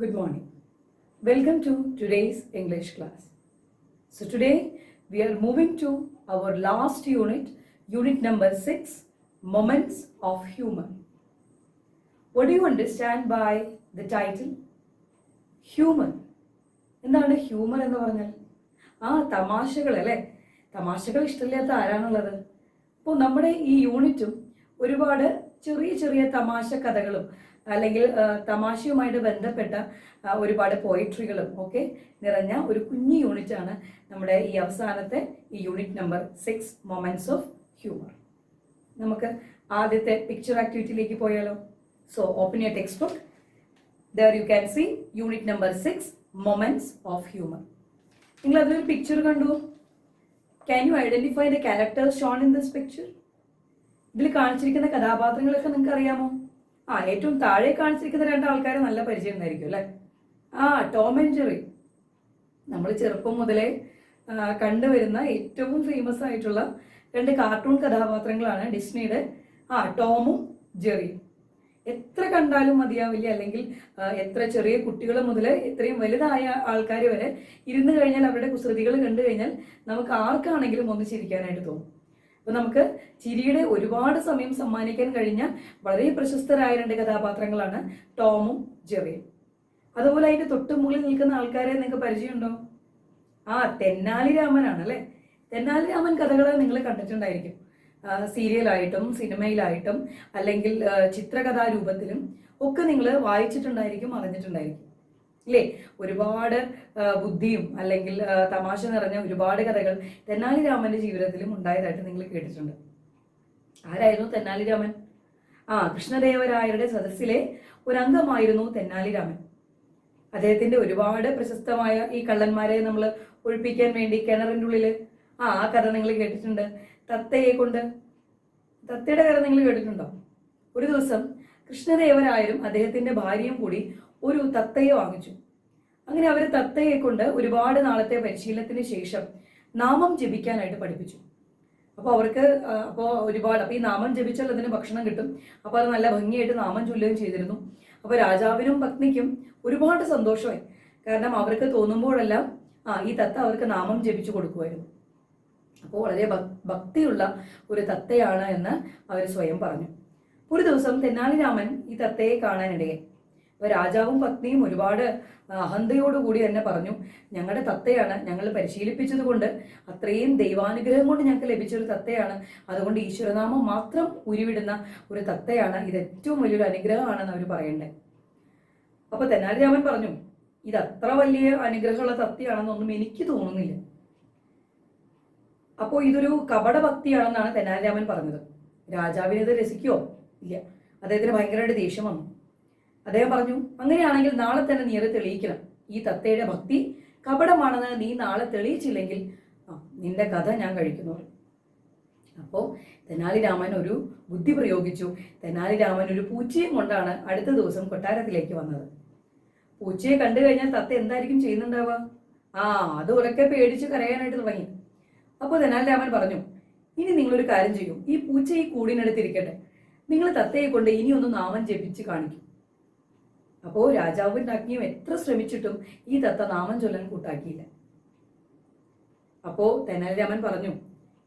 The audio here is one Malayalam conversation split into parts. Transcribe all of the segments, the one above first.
Good morning. Welcome to today's English class. So today we are moving to our last unit, unit number 6, Moments of Humor. What do you understand by the title? Humor. എന്താണ് ഹ്യൂമർ എന്ന് പറഞ്ഞാൽ? തമാശകൾ അല്ലേ? തമാശകൾ ഇഷ്ടമില്ലാത്ത ആരാണുള്ളത്? അപ്പോൾ നമ്മുടെ ഈ യൂണിറ്റും ഒരുപാട് ചെറിയ ചെറിയ തമാശ കഥകളും അല്ലെങ്കിൽ തമാശയുമായിട്ട് ബന്ധപ്പെട്ട ഒരുപാട് പോയിട്രികളും ഒക്കെ നിറഞ്ഞ ഒരു കുഞ്ഞു യൂണിറ്റാണ് നമ്മുടെ ഈ അവസാനത്തെ ഈ unit number 6 moments of humour. നമുക്ക് ആദ്യത്തെ പിക്ചർ ആക്ടിവിറ്റിയിലേക്ക് പോയാലോ? So open your text book. There you can see unit number 6 moments of humor. നിങ്ങൾ അതിലൊരു പിക്ചർ കണ്ടു. Can you identify the characters shown in this picture? ഇതിൽ കാണിച്ചിരിക്കുന്ന കഥാപാത്രങ്ങളൊക്കെ നിങ്ങൾക്ക് അറിയാമോ? ഏറ്റവും താഴെ കാണിച്ചിരിക്കുന്ന രണ്ട് ആൾക്കാരെ നല്ല പരിചയം ഉണ്ടായിരിക്കും അല്ലേ? Tom and Jerry. നമ്മൾ ചെറുപ്പം മുതലേ കണ്ടുവരുന്ന ഏറ്റവും ഫേമസ് ആയിട്ടുള്ള രണ്ട് കാർട്ടൂൺ കഥാപാത്രങ്ങളാണ് ഡിസ്നിയുടെ ടോമും ജെറിയും. എത്ര കണ്ടാലും മതിയാവില്ല, അല്ലെങ്കിൽ എത്ര ചെറിയ കുട്ടികൾ മുതൽ എത്രയും വലുതായ ആൾക്കാർ വരെ ഇരുന്ന് കഴിഞ്ഞാൽ അവരുടെ കുസൃതികൾ കണ്ടു കഴിഞ്ഞാൽ നമുക്ക് ആർക്കാണെങ്കിലും ഒന്ന് ചിരിക്കാനായിട്ട് തോന്നും. അപ്പോൾ നമുക്ക് ചിരിയുടെ ഒരുപാട് സമയം സമ്മാനിക്കാൻ കഴിഞ്ഞ വളരെ പ്രശസ്തരായ രണ്ട് കഥാപാത്രങ്ങളാണ് ടോമും ജെറിയും. അതുപോലെ അതിന്റെ തൊട്ട് മുകളിൽ നിൽക്കുന്ന ആൾക്കാരെ നിങ്ങൾക്ക് പരിചയമുണ്ടോ? തെന്നാലി രാമനാണ് അല്ലേ? തെന്നാലി രാമൻ കഥകൾ നിങ്ങൾ കണ്ടിട്ടുണ്ടായിരിക്കും. സീരിയലായിട്ടും സിനിമയിലായിട്ടും അല്ലെങ്കിൽ ചിത്രകഥാരൂപത്തിലും ഒക്കെ നിങ്ങൾ വായിച്ചിട്ടുണ്ടായിരിക്കും, അറിഞ്ഞിട്ടുണ്ടായിരിക്കും ഇല്ലേ? ഒരുപാട് ബുദ്ധിയും അല്ലെങ്കിൽ തമാശ നിറഞ്ഞ ഒരുപാട് കഥകൾ തെന്നാലി രാമന്റെ ജീവിതത്തിലും ഉണ്ടായതായിട്ട് നിങ്ങൾ കേട്ടിട്ടുണ്ട്. ആരായിരുന്നു തെന്നാലി രാമൻ? കൃഷ്ണദേവരായരുടെ സദസ്സിലെ ഒരു അംഗമായിരുന്നു തെന്നാലി രാമൻ. അദ്ദേഹത്തിന്റെ ഒരുപാട് പ്രശസ്തമായ ഈ കള്ളന്മാരെ നമ്മൾ ഒഴിപ്പിക്കാൻ വേണ്ടി കിണറിൻ്റെ ഉള്ളില് ആ കഥ നിങ്ങൾ കേട്ടിട്ടുണ്ട്. തത്തയെ കൊണ്ട്, തത്തയുടെ കഥ നിങ്ങൾ കേട്ടിട്ടുണ്ടോ? ഒരു ദിവസം കൃഷ്ണദേവരായരും അദ്ദേഹത്തിന്റെ ഭാര്യയും കൂടി ഒരു തത്തയെ വാങ്ങിച്ചു. അങ്ങനെ അവർ തത്തയെ കൊണ്ട് ഒരുപാട് നാളത്തെ പരിശീലനത്തിന് ശേഷം നാമം ജപിക്കാനായിട്ട് പഠിപ്പിച്ചു. അപ്പോൾ അവർക്ക് അപ്പോൾ ഈ നാമം ജപിച്ചാൽ അതിന് ഭക്ഷണം കിട്ടും. അപ്പോൾ അത് നല്ല ഭംഗിയായിട്ട് നാമം ചൊല്ലുകയും ചെയ്തിരുന്നു. അപ്പോൾ രാജാവിനും പത്നിക്കും ഒരുപാട് സന്തോഷമായി. കാരണം അവർക്ക് തോന്നുമ്പോഴെല്ലാം ഈ തത്ത അവർക്ക് നാമം ജപിച്ചു കൊടുക്കുമായിരുന്നു. അപ്പോൾ വളരെ ഭക്തിയുള്ള ഒരു തത്തയാണ് എന്ന് അവർ സ്വയം പറഞ്ഞു. ഒരു ദിവസം തെന്നാലി രാമൻ ഈ തത്തയെ കാണാനിടയായി. അപ്പോൾ രാജാവും പത്നിയും ഒരുപാട് അഹന്തയോടുകൂടി തന്നെ പറഞ്ഞു, ഞങ്ങളുടെ തത്തയാണ്, ഞങ്ങൾ പരിശീലിപ്പിച്ചത് കൊണ്ട്, അത്രയും ദൈവാനുഗ്രഹം കൊണ്ട് ഞങ്ങൾക്ക് ലഭിച്ചൊരു തത്തയാണ്, അതുകൊണ്ട് ഈശ്വരനാമം മാത്രം ഉരുവിടുന്ന ഒരു തത്തയാണ്, ഇത് ഏറ്റവും വലിയൊരു അനുഗ്രഹമാണെന്ന് അവർ പറയണ്ടേ. അപ്പോൾ തെന്നാലി രാമൻ പറഞ്ഞു, ഇത് അത്ര വലിയ അനുഗ്രഹമുള്ള തത്തയാണെന്നൊന്നും എനിക്ക് തോന്നുന്നില്ല. അപ്പോൾ ഇതൊരു കപടഭക്തിയാണെന്നാണ് തെന്നാലി രാമൻ പറഞ്ഞത്. രാജാവിന് ഇത് രസിക്കോ? ഇല്ല. അദ്ദേഹത്തിന് ഭയങ്കരമായിട്ട് ദേഷ്യം വന്നു. അദ്ദേഹം പറഞ്ഞു, അങ്ങനെയാണെങ്കിൽ നാളെ തന്നെ നീ അത് തെളിയിക്കണം. ഈ തത്തയുടെ ഭക്തി കപടമാണെന്ന് നീ നാളെ തെളിയിച്ചില്ലെങ്കിൽ നിന്റെ കഥ ഞാൻ കഴിക്കുന്നു. അപ്പോൾ തെന്നാലി രാമൻ ഒരു ബുദ്ധി പ്രയോഗിച്ചു. തെന്നാലി രാമൻ ഒരു പൂച്ചയും കൊണ്ടാണ് അടുത്ത ദിവസം കൊട്ടാരത്തിലേക്ക് വന്നത്. പൂച്ചയെ കണ്ടു കഴിഞ്ഞാൽ തത്ത എന്തായിരിക്കും ചെയ്യുന്നുണ്ടാവുക? അത് ഉറക്കെ പേടിച്ച് കരയാനായിട്ട് തുടങ്ങി. അപ്പോൾ തെന്നാലി രാമൻ പറഞ്ഞു, ഇനി നിങ്ങളൊരു കാര്യം ചെയ്യും, ഈ പൂച്ച ഈ കൂടിനടുത്തിരിക്കട്ടെ, നിങ്ങൾ തത്തയെ കൊണ്ട് ഇനിയൊന്ന് നാമം ജപിച്ച് കാണിക്കും. അപ്പോൾ രാജാവും രാജ്ഞിയും എത്ര ശ്രമിച്ചിട്ടും ഈ തത്ത നാമം ചൊല്ലാൻ കൂട്ടാക്കിയില്ല. അപ്പോൾ തെന്നാലി രാമൻ പറഞ്ഞു,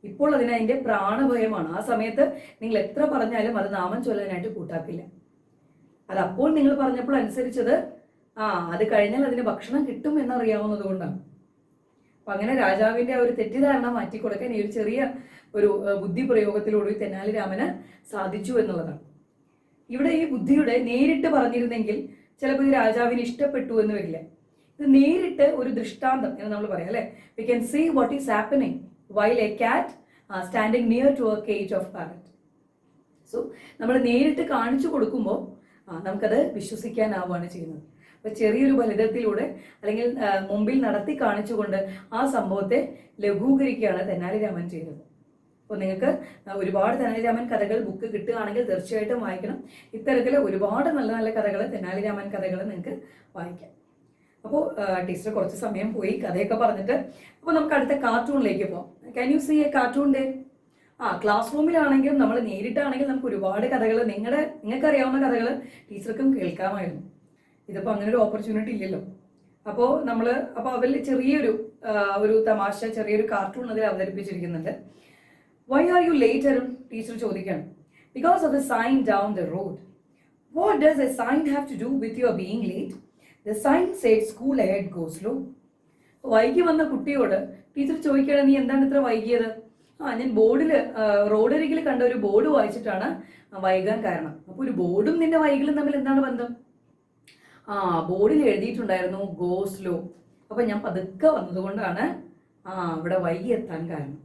ഇപ്പോൾ അതിന്റെ പ്രാണഭയമാണ്. ആ സമയത്ത് നിങ്ങൾ എത്ര പറഞ്ഞാലും അത് നാമം ചൊല്ലാനായിട്ട് കൂട്ടാക്കില്ല. അതപ്പോൾ നിങ്ങൾ പറഞ്ഞപ്പോൾ അനുസരിച്ചത് അത് കഴിഞ്ഞാൽ അതിന് ഭക്ഷണം കിട്ടും എന്നറിയാവുന്നത് കൊണ്ടാണ്. അപ്പൊ അങ്ങനെ രാജാവിന്റെ ഒരു തെറ്റിദ്ധാരണ മാറ്റിക്കൊടുക്കാൻ ഈ ഒരു ചെറിയ ഒരു ബുദ്ധി പ്രയോഗത്തിലൂടെ തെന്നാലി രാമന് സാധിച്ചു എന്നുള്ളതാണ്. ഇവിടെ ഈ ബുദ്ധിയുടെ നേരിട്ട് പറഞ്ഞിരുന്നെങ്കിൽ ചിലപ്പോൾ ഇത് രാജാവിന് ഇഷ്ടപ്പെട്ടു എന്ന് വരില്ല. ഇത് നേരിട്ട് ഒരു ദൃഷ്ടാന്തം എന്ന് നമ്മൾ പറയാം അല്ലെ? We can see what is happening while a cat standing near to a cage of parrot. So നമ്മൾ നേരിട്ട് കാണിച്ചു കൊടുക്കുമ്പോൾ നമുക്കത് വിശ്വസിക്കാനാവുകയാണ് ചെയ്യുന്നത്. അപ്പൊ ചെറിയൊരു ഫലിതത്തിലൂടെ അല്ലെങ്കിൽ മുമ്പിൽ നടത്തി കാണിച്ചുകൊണ്ട് ആ സംഭവത്തെ ലഘൂകരിക്കുകയാണ് തെന്നാലി രാമൻ ചെയ്തത്. അപ്പോൾ നിങ്ങൾക്ക് ഒരുപാട് തെന്നാലി രാമൻ കഥകൾ ബുക്ക് കിട്ടുകയാണെങ്കിൽ തീർച്ചയായിട്ടും വായിക്കണം. ഇത്തരത്തിൽ ഒരുപാട് നല്ല നല്ല കഥകൾ, തെന്നാലി രാമൻ കഥകൾ നിങ്ങൾക്ക് വായിക്കാം. അപ്പോൾ ടീച്ചർ കുറച്ച് സമയം പോയി കഥയൊക്കെ പറഞ്ഞിട്ട്, അപ്പോൾ നമുക്ക് അടുത്ത കാർട്ടൂണിലേക്ക് പോകാം. Can you see a cartoon day? Class റൂമിലാണെങ്കിലും നമ്മൾ നേരിട്ടാണെങ്കിലും നമുക്ക് ഒരുപാട് കഥകൾ, നിങ്ങൾക്ക് അറിയാവുന്ന കഥകൾ ടീച്ചർക്കും കേൾക്കാമായിരുന്നു. ഇതിപ്പോൾ അങ്ങനെ ഒരു ഓപ്പർച്യൂണിറ്റി ഇല്ലല്ലോ. അപ്പോൾ അവരിൽ ചെറിയൊരു ഒരു തമാശ, ചെറിയൊരു കാർട്ടൂൺ അതിൽ അവതരിപ്പിച്ചിരിക്കുന്നുണ്ട്. Why are you later? Teacher ചോദിക്കണം. Because of the sign down the road. What does a sign have to do with your being late? The sign said school ahead go slow. വൈകി വന്ന കുട്ടിയോട് ടീച്ചർ ചോദിക്കുകയാണ്, നീ എന്താണ് ഇത്ര വൈകിയത്? ഞാൻ റോഡരികിൽ കണ്ട ഒരു ബോർഡ് വായിച്ചിട്ടാണ് വൈകാൻ കാരണം. അപ്പോൾ ഒരു ബോർഡും നിന്റെ വൈകലും തമ്മിൽ എന്താണ് ബന്ധം? ബോർഡിൽ എഴുതിയിട്ടുണ്ടായിരുന്നു ഗോ സ്ലോ. അപ്പം ഞാൻ പതുക്കെ വന്നതുകൊണ്ടാണ് ഇവിടെ വൈകി എത്താൻ കാരണം.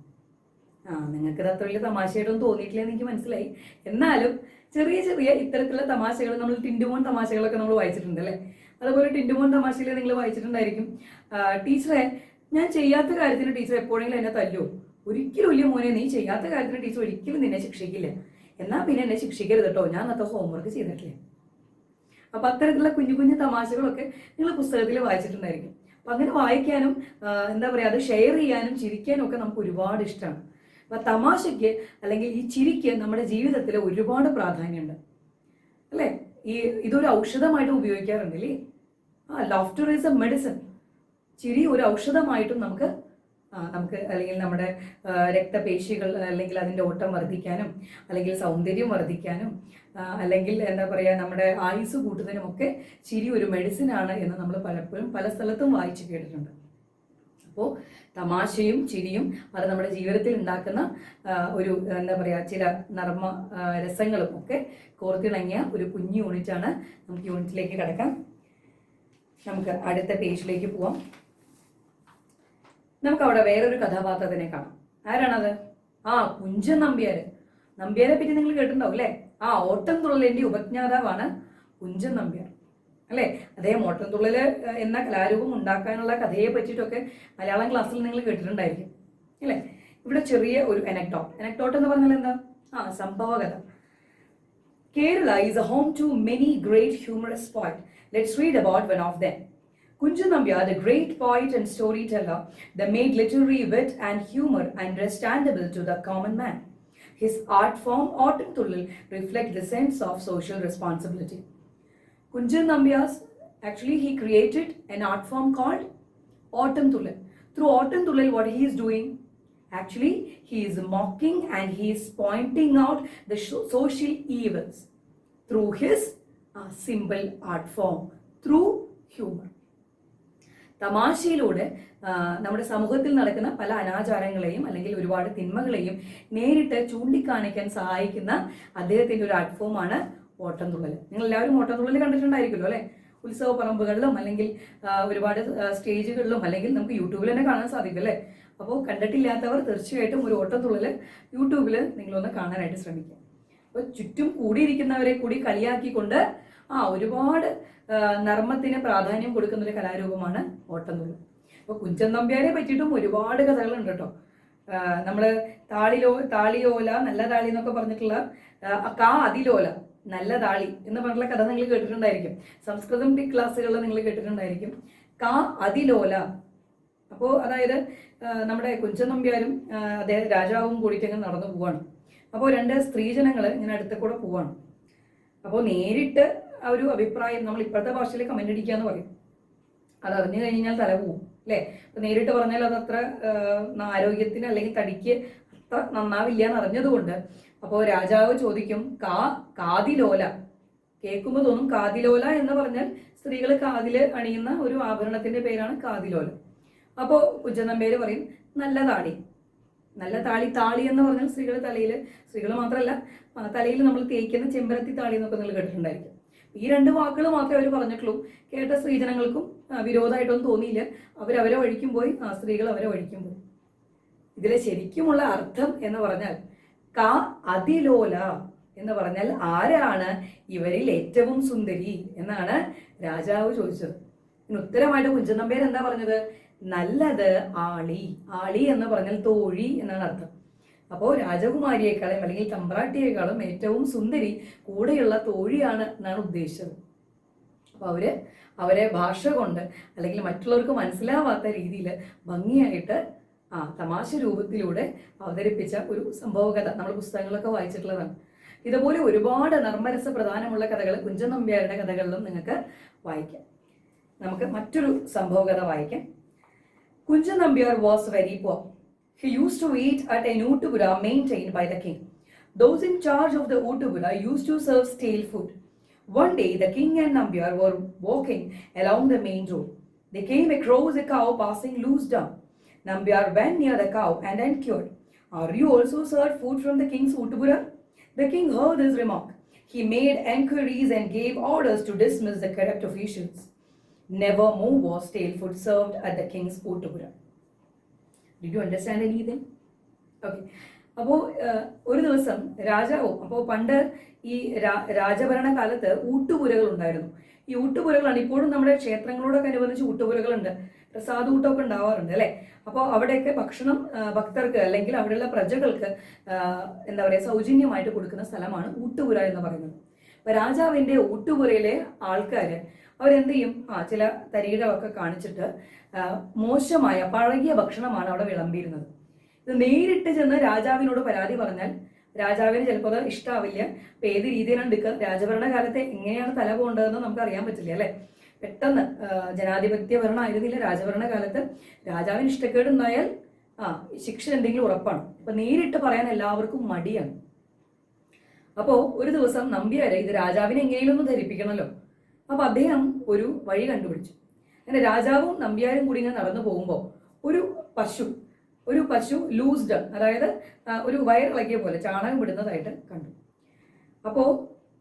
നിങ്ങൾക്കത് അത്ര വലിയ തമാശയായിട്ടൊന്നും തോന്നിയിട്ടില്ലെന്ന് എനിക്ക് മനസ്സിലായി. എന്നാലും ചെറിയ ചെറിയ ഇത്തരത്തിലുള്ള തമാശകൾ, നമ്മൾ ടിൻഡുമോൻ തമാശകളൊക്കെ നമ്മൾ വായിച്ചിട്ടുണ്ട് അല്ലേ? അതുപോലെ ടിൻഡുമോൻ തമാശയിൽ നിങ്ങൾ വായിച്ചിട്ടുണ്ടായിരിക്കും, ടീച്ചറെ ഞാൻ ചെയ്യാത്ത കാര്യത്തിന് ടീച്ചർ എപ്പോഴെങ്കിലും എന്നെ തല്ലുമോ? ഒരിക്കലും ഇല്ല മോനെ, നീ ചെയ്യാത്ത കാര്യത്തിന് ടീച്ചർ ഒരിക്കലും നിന്നെ ശിക്ഷിക്കില്ല. എന്നാൽ പിന്നെ എന്നെ ശിക്ഷിക്കരുത് കേട്ടോ, ഞാൻ അന്നത്തെ ഹോംവർക്ക് ചെയ്തിട്ടില്ല. അപ്പം അത്തരത്തിലുള്ള കുഞ്ഞു കുഞ്ഞു തമാശകളൊക്കെ നിങ്ങൾ പുസ്തകത്തിൽ വായിച്ചിട്ടുണ്ടായിരിക്കും. അപ്പം അങ്ങനെ വായിക്കാനും എന്താ പറയുക, അത് ഷെയർ ചെയ്യാനും ചിരിക്കാനും ഒക്കെ നമുക്ക് ഒരുപാട് ഇഷ്ടമാണ്. അപ്പം തമാശയ്ക്ക് അല്ലെങ്കിൽ ഈ ചിരിക്ക് നമ്മുടെ ജീവിതത്തിൽ ഒരുപാട് പ്രാധാന്യമുണ്ട് അല്ലേ? ഇതൊരു ഔഷധമായിട്ട് ഉപയോഗിക്കാറുണ്ട് അല്ലേ? Laughter is A medicine. ചിരി ഒരു ഔഷധമായിട്ടും നമുക്ക് അല്ലെങ്കിൽ നമ്മുടെ രക്തപേശികൾ അല്ലെങ്കിൽ അതിൻ്റെ ഓട്ടം വർദ്ധിക്കാനും അല്ലെങ്കിൽ സൗന്ദര്യം വർദ്ധിക്കാനും അല്ലെങ്കിൽ എന്താ പറയുക നമ്മുടെ ആയുസ് കൂട്ടുന്നതിനുമൊക്കെ ചിരി ഒരു മെഡിസിനാണ് എന്ന് നമ്മൾ പലപ്പോഴും പല സ്ഥലത്തും വായിച്ചു കേട്ടിട്ടുണ്ട്. അപ്പോൾ തമാശയും ചിരിയും അത് നമ്മുടെ ജീവിതത്തിൽ ഉണ്ടാക്കുന്ന ഒരു എന്താ പറയുക ചില നർമ്മ രസങ്ങളും ഒക്കെ കോർത്തിണങ്ങിയ ഒരു കുഞ്ഞു യൂണിറ്റാണ്. നമുക്ക് യൂണിറ്റിലേക്ക് കിടക്കാം. നമുക്ക് അടുത്ത പേജിലേക്ക് പോവാം. നമുക്ക് അവിടെ വേറൊരു കഥാപാത്രത്തിനെ കാണാം. ആരാണത്? കുഞ്ചൻ നമ്പ്യാർ. നമ്പ്യാരെ പറ്റി നിങ്ങൾ കേട്ടിട്ടുണ്ടാവും അല്ലേ? ഓട്ടം തുള്ളലിന്റെ ഉപജ്ഞാതാവാണ് കുഞ്ചൻ നമ്പ്യാർ അല്ലേ? അദ്ദേഹം ഓട്ടം തുള്ളല് എന്ന കലാരൂപം ഉണ്ടാക്കാനുള്ള കഥയെ പറ്റിയിട്ടൊക്കെ മലയാളം ക്ലാസ്സിൽ നിങ്ങൾ കേട്ടിട്ടുണ്ടായിരിക്കും അല്ലേ? ഇവിടെ ചെറിയ ഒരു എനക്ടോട്ട് എന്ന് പറഞ്ഞാൽ എന്താ? സംഭവകഥ. Kerala is a home to many great humorous poet. Let's read about one of them. Kunjan Nambyar, the great poet and storyteller that made literary wit and humor understandable to the common man. His art form, Autumn Tullal, reflects the sense of social responsibility. Kunjan Nambyar, actually he created an art form called Autumn Tullal. Through Autumn Tullal, what he is doing? Actually, he is mocking and he is pointing out the social evils through his simple art form, through humor. തമാശയിലൂടെ നമ്മുടെ സമൂഹത്തിൽ നടക്കുന്ന പല അനാചാരങ്ങളെയും അല്ലെങ്കിൽ ഒരുപാട് തിന്മകളെയും നേരിട്ട് ചൂണ്ടിക്കാണിക്കാൻ സഹായിക്കുന്ന അദ്ദേഹത്തിൻ്റെ ഒരു ആർട്ട് ഫോമാണ് ഓട്ടംതുള്ളൽ. നിങ്ങൾ എല്ലാവരും ഓട്ടംതുള്ളൽ കണ്ടിട്ടുണ്ടായിരിക്കുമല്ലോ അല്ലേ? ഉത്സവ പറമ്പുകളിലും അല്ലെങ്കിൽ ഒരുപാട് സ്റ്റേജുകളിലും അല്ലെങ്കിൽ നമുക്ക് യൂട്യൂബിൽ തന്നെ കാണാൻ സാധിക്കും അല്ലേ? അപ്പോൾ കണ്ടിട്ടില്ലാത്തവർ തീർച്ചയായിട്ടും ഒരു ഓട്ടംതുള്ളൽ യൂട്യൂബിൽ നിങ്ങളൊന്ന് കാണാനായിട്ട് ശ്രമിക്കുക. അപ്പോൾ ചുറ്റും കൂടിയിരിക്കുന്നവരെ കൂടി കളിയാക്കിക്കൊണ്ട് ഒരുപാട് നർമ്മത്തിന് പ്രാധാന്യം കൊടുക്കുന്ന ഒരു കലാരൂപമാണ് ഓട്ടംതുള്ളൽ. അപ്പോൾ കുഞ്ചൻ നമ്പ്യാരെ പറ്റിയിട്ടും ഒരുപാട് കഥകളുണ്ട് കേട്ടോ. നമ്മൾ താളിയോല നല്ല താളി എന്നൊക്കെ പറഞ്ഞിട്ടുള്ള അതിലോല നല്ല താളി എന്ന് പറഞ്ഞിട്ടുള്ള കഥ നിങ്ങൾ കേട്ടിട്ടുണ്ടായിരിക്കും. സംസ്കൃതം ക്ലാസ്സുകളിൽ നിങ്ങൾ കേട്ടിട്ടുണ്ടായിരിക്കും അതിലോല. അപ്പോൾ അതായത് നമ്മുടെ കുഞ്ചൻ നമ്പ്യാരും അദ്ദേഹം രാജാവും കൂടിയിട്ട് ഇങ്ങനെ നടന്നു പോവാണ്. അപ്പോൾ രണ്ട് സ്ത്രീജനങ്ങൾ ഇങ്ങനെ അടുത്ത കൂടെ പോവാണ്. അപ്പോൾ നേരിട്ട് ഒരു അഭിപ്രായം നമ്മൾ ഇപ്പോഴത്തെ ഭാഷയിൽ കമന്റ് അടിക്കുക എന്ന് പറയും. അത് അറിഞ്ഞു കഴിഞ്ഞാൽ തല പോവും അല്ലേ? അപ്പൊ നേരിട്ട് പറഞ്ഞാൽ അത് അത്ര ആരോഗ്യത്തിന് അല്ലെങ്കിൽ തടിക്ക് അത്ര നന്നാവില്ല എന്ന് അറിഞ്ഞതുകൊണ്ട് അപ്പോൾ രാജാവ് ചോദിക്കും കാതിലോല. കേൾക്കുമ്പോൾ തോന്നും കാതിലോല എന്ന് പറഞ്ഞാൽ സ്ത്രീകൾ കാതില് അണിയുന്ന ഒരു ആഭരണത്തിന്റെ പേരാണ് കാതിലോല. അപ്പോൾ കുഞ്ചൻ നമ്പ്യാര് പറയും നല്ല താളി. നല്ല താളി എന്ന് പറഞ്ഞാൽ സ്ത്രീകൾ മാത്രമല്ല തലയിൽ നമ്മൾ തേക്കുന്ന ചെമ്പരത്തി താളി എന്നൊക്കെ നിങ്ങൾ കേട്ടിട്ടുണ്ടായിരിക്കും. ഈ രണ്ട് വാക്കുകൾ മാത്രമേ അവർ പറഞ്ഞിട്ടുള്ളൂ. കേട്ട സ്ത്രീജനങ്ങൾക്കും വിരോധമായിട്ടൊന്നും തോന്നിയില്ല. അവരവരെ വഴിക്കും പോയി, സ്ത്രീകൾ അവരെ വഴിക്കും പോയി. ഇതിലെ ശരിക്കുമുള്ള അർത്ഥം എന്ന് പറഞ്ഞാൽ അതിലോല എന്ന് പറഞ്ഞാൽ ആരാണ് ഇവരിൽ ഏറ്റവും സുന്ദരി എന്നാണ് രാജാവ് ചോദിച്ചത്. ഇതിന് ഉത്തരമായിട്ട് കുഞ്ചൻ നമ്പ്യാർ എന്താ പറഞ്ഞത്? നല്ലത് ആളി എന്ന് പറഞ്ഞാൽ തോഴി എന്നാണ് അർത്ഥം. അപ്പോൾ രാജകുമാരിയേക്കാളും അല്ലെങ്കിൽ തമ്പ്രാട്ടിയേക്കാളും ഏറ്റവും സുന്ദരി കൂടെയുള്ള തോഴിയാണ് എന്നാണ് ഉദ്ദേശിച്ചത്. അപ്പോൾ അവരെ ഭാഷ കൊണ്ട് അല്ലെങ്കിൽ മറ്റുള്ളവർക്ക് മനസ്സിലാവാത്ത രീതിയിൽ ഭംഗിയായിട്ട് തമാശ രൂപത്തിലൂടെ അവതരിപ്പിച്ച ഒരു സംഭവകഥ നമ്മൾ പുസ്തകങ്ങളൊക്കെ വായിച്ചിട്ടുള്ളതാണ്. ഇതുപോലെ ഒരുപാട് നർമ്മരസ പ്രധാനമുള്ള കഥകൾ കുഞ്ചൻ നമ്പ്യാരുടെ കഥകളിലും നിങ്ങൾക്ക് വായിക്കാം. നമുക്ക് മറ്റൊരു സംഭവകഥ വായിക്കാം. Kunchan Nambiar was very poor. He used to eat at an Utupura maintained by the king. Those in charge of the Utupura used to serve stale food. One day, the king and Nambyar were walking along the main road. They came across a cow passing loose down. Nambyar went near the cow and inquired, "Are you also served food from the king's Utupura?" The king heard his remark. He made enquiries and gave orders to dismiss the corrupt officials. Never more was stale food served at the king's Utupura. Did you understand anything? Okay. അപ്പോൾ ഒരു ദിവസം രാജാവും, അപ്പോൾ പണ്ട് ഈ രാജഭരണ കാലത്ത് ഊട്ടുപുരകൾ ഉണ്ടായിരുന്നു. ഈ ഊട്ടുപുരകളാണ് ഇപ്പോഴും നമ്മുടെ ക്ഷേത്രങ്ങളോടൊക്കെ അനുബന്ധിച്ച് ഊട്ടുപുരകളുണ്ട്, പ്രസാദൂട്ടമൊക്കെ ഉണ്ടാവാറുണ്ട് അല്ലേ. അപ്പോൾ അവിടെയൊക്കെ ഭക്ഷണം ഭക്തർക്ക് അല്ലെങ്കിൽ അവിടെയുള്ള പ്രജകൾക്ക് എന്താ പറയുക സൗജന്യമായിട്ട് കൊടുക്കുന്ന സ്ഥലമാണ് ഊട്ടുപുര എന്ന് പറയുന്നത്. അപ്പോൾ രാജാവിൻ്റെ ഊട്ടുപുരയിലെ ആൾക്കാർ അവരെന്ത് ചെയ്യും, ചില തരീടമൊക്കെ കാണിച്ചിട്ട് മോശമായ പഴകിയ ഭക്ഷണമാണ് അവിടെ വിളമ്പിയിരുന്നത്. ഇത് നേരിട്ട് ചെന്ന് രാജാവിനോട് പരാതി പറഞ്ഞാൽ രാജാവിന് ചിലപ്പോൾ അത് ഇഷ്ടാവില്ല. ഇപ്പം ഏത് രീതിയിലാണ് എടുക്കുക, രാജഭരണകാലത്തെ എങ്ങനെയാണ് തല പോകേണ്ടതെന്ന് നമുക്ക് അറിയാൻ പറ്റില്ല അല്ലേ. പെട്ടെന്ന് ജനാധിപത്യ ഭരണം ആയിരുന്നില്ല രാജഭരണകാലത്ത്. രാജാവിന് ഇഷ്ടക്കേട് ഉണ്ടായാൽ ശിക്ഷ എന്തെങ്കിലും ഉറപ്പാണ്. അപ്പൊ നേരിട്ട് പറയാൻ എല്ലാവർക്കും മടിയാണ്. അപ്പോൾ ഒരു ദിവസം നമ്പ്യാര് ഇത് രാജാവിനെ എങ്ങനെയും ഒന്ന് ധരിപ്പിക്കണമല്ലോ. അപ്പൊ അദ്ദേഹം ഒരു വഴി കണ്ടുപിടിച്ചു. അങ്ങനെ രാജാവും നമ്പ്യാരും കൂടി ഇങ്ങനെ നടന്നു പോകുമ്പോൾ ഒരു പശു ലൂസ്ഡ്, അതായത് ഒരു വയറിളകിയ പോലെ ചാണകം വിടുന്നതായിട്ട് കണ്ടു. അപ്പോൾ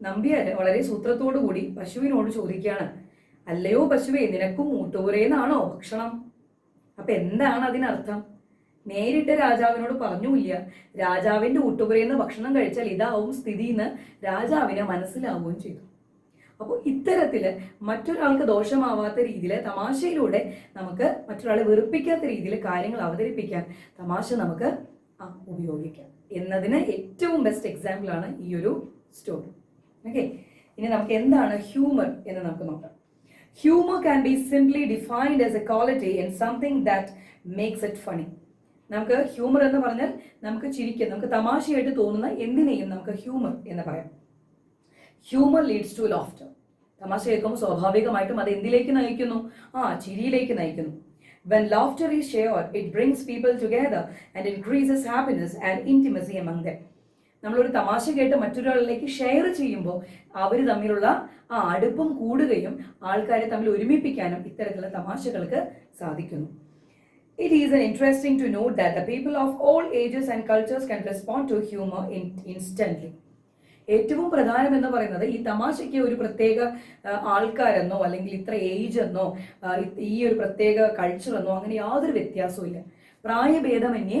നമ്പ്യാര് വളരെ സൂത്രത്തോടു കൂടി പശുവിനോട് ചോദിക്കുകയാണ്, "അല്ലയോ പശുവേ, നിനക്കും ഊട്ടുപുരയെന്നാണോ ഭക്ഷണം?" അപ്പൊ എന്താണ് അതിനർത്ഥം? നേരിട്ട് രാജാവിനോട് പറഞ്ഞുമില്ല, രാജാവിന്റെ ഊട്ടുപുരയെന്ന് ഭക്ഷണം കഴിച്ചാൽ ഇതാവും സ്ഥിതി എന്ന് രാജാവിനെ മനസ്സിലാവുകയും ചെയ്തു. അപ്പോൾ ഇത്തരത്തില് മറ്റൊരാൾക്ക് ദോഷമാവാത്ത രീതിയിൽ തമാശയിലൂടെ നമുക്ക് മറ്റൊരാളെ വെറുപ്പിക്കാത്ത രീതിയിൽ കാര്യങ്ങൾ അവതരിപ്പിക്കാൻ തമാശ നമുക്ക് ഉപയോഗിക്കാം എന്നതിന് ഏറ്റവും ബെസ്റ്റ് എക്സാമ്പിൾ ആണ് ഈ ഒരു സ്റ്റോറി. ഓക്കെ, ഇനി നമുക്ക് എന്താണ് ഹ്യൂമർ എന്ന് നമുക്ക് നോക്കാം. Humour can be simply defined as A quality in something that makes it funny. നമുക്ക് ഹ്യൂമർ എന്ന് പറഞ്ഞാൽ നമുക്ക് ചിരിക്കുക, നമുക്ക് തമാശയായിട്ട് തോന്നുന്ന എന്തിനേയും നമുക്ക് ഹ്യൂമർ എന്ന് പറയാം. Humour leads to laughter. തമാശ കേൾക്കുമ്പോൾ സ്വാഭാവികമായിട്ടും അത് എന്തിലേക്ക് നയിക്കുന്നു? ചിരിയിലേക്ക് നയിക്കുന്നു. When laughter is shared, it brings people together and increases happiness and intimacy among them. നമ്മളൊരു തമാശ കേട്ട് മറ്റൊരാളിലേക്ക് ഷെയർ ചെയ്യുമ്പോൾ അവർ തമ്മിലുള്ള അടുപ്പം കൂടുകയും ആൾക്കാരെ തമ്മിൽ ഒരുമിപ്പിക്കാനും ഇത്തരത്തിലുള്ള തമാശകൾക്ക് സാധിക്കുന്നു. It is interesting to note that the people of all ages and cultures can respond to humor instantly. ഏറ്റവും പ്രധാനം എന്ന് പറയുന്നത് ഈ തമാശയ്ക്ക് ഒരു പ്രത്യേക ആൾക്കാരെന്നോ അല്ലെങ്കിൽ ഇത്ര ഏജ് എന്നോ ഈ ഒരു പ്രത്യേക കൾച്ചർ എന്നോ അങ്ങനെ യാതൊരു വ്യത്യാസവും ഇല്ല. പ്രായഭേദമന്യേ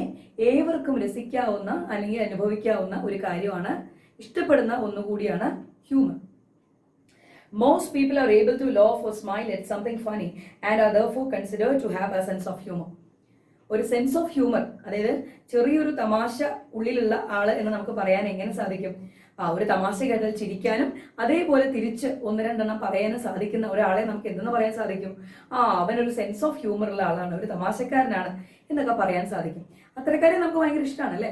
ഏവർക്കും രസിക്കാവുന്ന അല്ലെങ്കിൽ അനുഭവിക്കാവുന്ന ഒരു കാര്യമാണ്, ഇഷ്ടപ്പെടുന്ന ഒന്നുകൂടിയാണ് humour. Most people are able to laugh or smile at something funny and are therefore considered to have a sense of humor. ഒരു സെൻസ് ഓഫ് ഹ്യൂമർ, അതായത് ചെറിയൊരു തമാശ ഉള്ളിലുള്ള ആള് എന്ന് നമുക്ക് പറയാൻ എങ്ങനെ സാധിക്കും? ഒരു തമാശ കേട്ടാൽ ചിരിക്കാനും അതേപോലെ തിരിച്ച് ഒന്ന് രണ്ടെണ്ണം പറയാനും സാധിക്കുന്ന ഒരാളെ നമുക്ക് എന്തെന്ന് പറയാൻ സാധിക്കും? അവനൊരു സെൻസ് ഓഫ് ഹ്യൂമർ ഉള്ള ആളാണ്, ഒരു തമാശക്കാരനാണ് എന്നൊക്കെ പറയാൻ സാധിക്കും. അത്തരക്കാരെ നമുക്ക് ഭയങ്കര ഇഷ്ടമാണ് അല്ലേ.